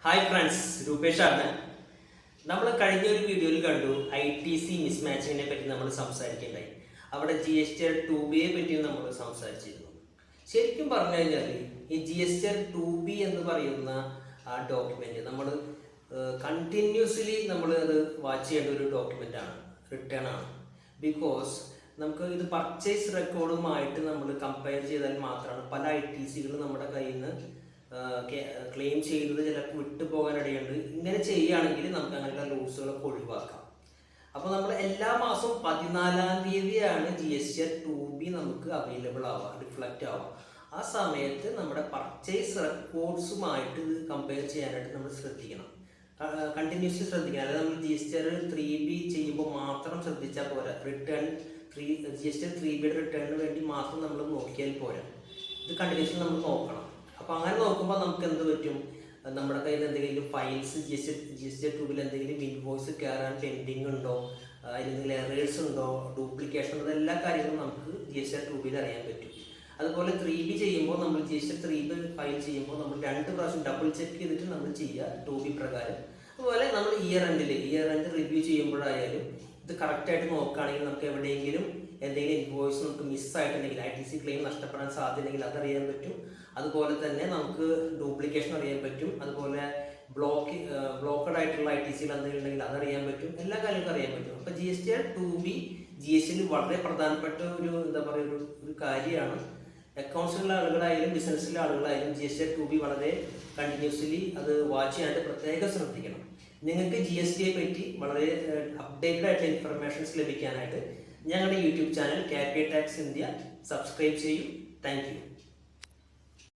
Hi friends, രൂപേഷാണ്. നമ്മൾ കഴിഞ്ഞ ഒരു വീഡിയോയിൽ കണ്ടു ITC മിസ്മാച്ചിങ്ങിനെ പറ്റി നമ്മൾ സംസാരിക്കുകയുണ്ടായി. അവിടെ GSTR 2Bയെ പറ്റിയും നമ്മൾ സംസാരിച്ചിരുന്നു. ശരിക്കും പറഞ്ഞു കഴിഞ്ഞാൽ ഈ GSTR 2B എന്ന് പറയുന്ന ആ ഡോക്യുമെന്റ് നമ്മൾ കണ്ടിന്യൂസ്ലി നമ്മൾ അത് വാച്ച് ചെയ്യേണ്ട ഒരു ഡോക്യുമെന്റ് ആണ്, റിട്ടേൺ ആണ്. ബിക്കോസ് നമുക്ക് ഇത് പർച്ചേസ് റെക്കോർഡുമായിട്ട് നമ്മൾ കമ്പയർ ചെയ്താൽ മാത്രമാണ് പല ITCകളും നമ്മുടെ കയ്യിൽ നിന്ന് ക്ലെയിം ചെയ്യുന്നത് ചിലപ്പോൾ വിട്ടുപോകാനിടയുണ്ട്. ഇങ്ങനെ ചെയ്യുകയാണെങ്കിൽ നമുക്ക് അങ്ങനെയുള്ള ലൂസുകളൊക്കെ ഒഴിവാക്കാം. അപ്പോൾ നമ്മൾ എല്ലാ മാസവും 14-ാം തീയതിയാണ് GSTR 2B നമുക്ക് അവൈലബിൾ ആവുക, റിഫ്ലക്റ്റ് ആവുക. ആ സമയത്ത് നമ്മുടെ പർച്ചേസ് റെക്കോർഡ്സുമായിട്ട് ഇത് കമ്പയർ ചെയ്യാനായിട്ട് നമ്മൾ ശ്രദ്ധിക്കണം, കണ്ടിന്യൂസ്ലി ശ്രദ്ധിക്കണം. അതായത് നമ്മൾ GSTR 3B ചെയ്യുമ്പോൾ മാത്രം ശ്രദ്ധിച്ചാൽ പോരാ. GSTR 3Bയുടെ റിട്ടേണിന് വേണ്ടി മാത്രം നമ്മൾ നോക്കിയാൽ പോരാ, ഇത് കണ്ടിന്യൂസ്ലി നമ്മൾ നോക്കണം. അപ്പോൾ അങ്ങനെ നോക്കുമ്പോൾ നമുക്ക് എന്ത് പറ്റും, നമ്മുടെ കയ്യിൽ എന്തെങ്കിലും ഫയൽസ് GSTR 2Bയിൽ എന്തെങ്കിലും ഇൻവോയ്സ് കയറാൻ പെൻഡിങ് ഉണ്ടോ, അല്ലെങ്കിൽ എറേഴ്സ് ഉണ്ടോ, ഡ്യൂപ്ലിക്കേഷൻ ഉണ്ടോ, എല്ലാ കാര്യങ്ങളും നമുക്ക് GSTR 2Bയിൽ അറിയാൻ പറ്റും. അതുപോലെ 3B ചെയ്യുമ്പോൾ നമ്മൾ GSTR 3B ഫയൽ ചെയ്യുമ്പോൾ നമ്മൾ 2 പ്രാവശ്യം ഡബിൾ ചെക്ക് ചെയ്തിട്ട് നമ്മൾ ചെയ്യുക 2B പ്രകാരം. അതുപോലെ നമ്മൾ ഇയർ എൻഡ് റിവ്യൂ ചെയ്യുമ്പോഴായാലും ഇത് കറക്റ്റായിട്ട് നോക്കുകയാണെങ്കിൽ നമുക്ക് എവിടെയെങ്കിലും എന്തെങ്കിലും ഇൻവോയ്സ് നമുക്ക് മിസ്സായിട്ടുണ്ടെങ്കിൽ, ITC ക്ലെയിം നഷ്ടപ്പെടാൻ സാധ്യതയുണ്ടെങ്കിൽ അതറിയാൻ പറ്റും. അതുപോലെ തന്നെ നമുക്ക് ഡ്യൂപ്ലിക്കേഷൻ അറിയാൻ പറ്റും. അതുപോലെ ബ്ലോക്കഡ് ആയിട്ടുള്ള ITCകൾ എന്തെങ്കിലും ഉണ്ടെങ്കിൽ അതറിയാൻ പറ്റും. എല്ലാ കാര്യങ്ങളും അറിയാൻ പറ്റും. അപ്പോൾ GSTR 2B GSTയിൽ വളരെ പ്രധാനപ്പെട്ട ഒരു കാര്യമാണ്. അക്കൗണ്ട്സിലുള്ള ആളുകളായാലും ബിസിനസ്സിലെ ആളുകളായാലും GSTR 2B വളരെ കണ്ടിന്യൂസ്ലി അത് വാച്ച് ചെയ്യാനായിട്ട് പ്രത്യേകം ശ്രദ്ധിക്കണം. നിങ്ങൾക്ക് GSTയെ പറ്റി വളരെ അപ്ഡേറ്റഡ് ആയിട്ടുള്ള ഇൻഫർമേഷൻസ് ലഭിക്കാനായിട്ട് ഞങ്ങളുടെ YouTube channel KK Tax India subscribe ചെയ്യൂ. Thank U.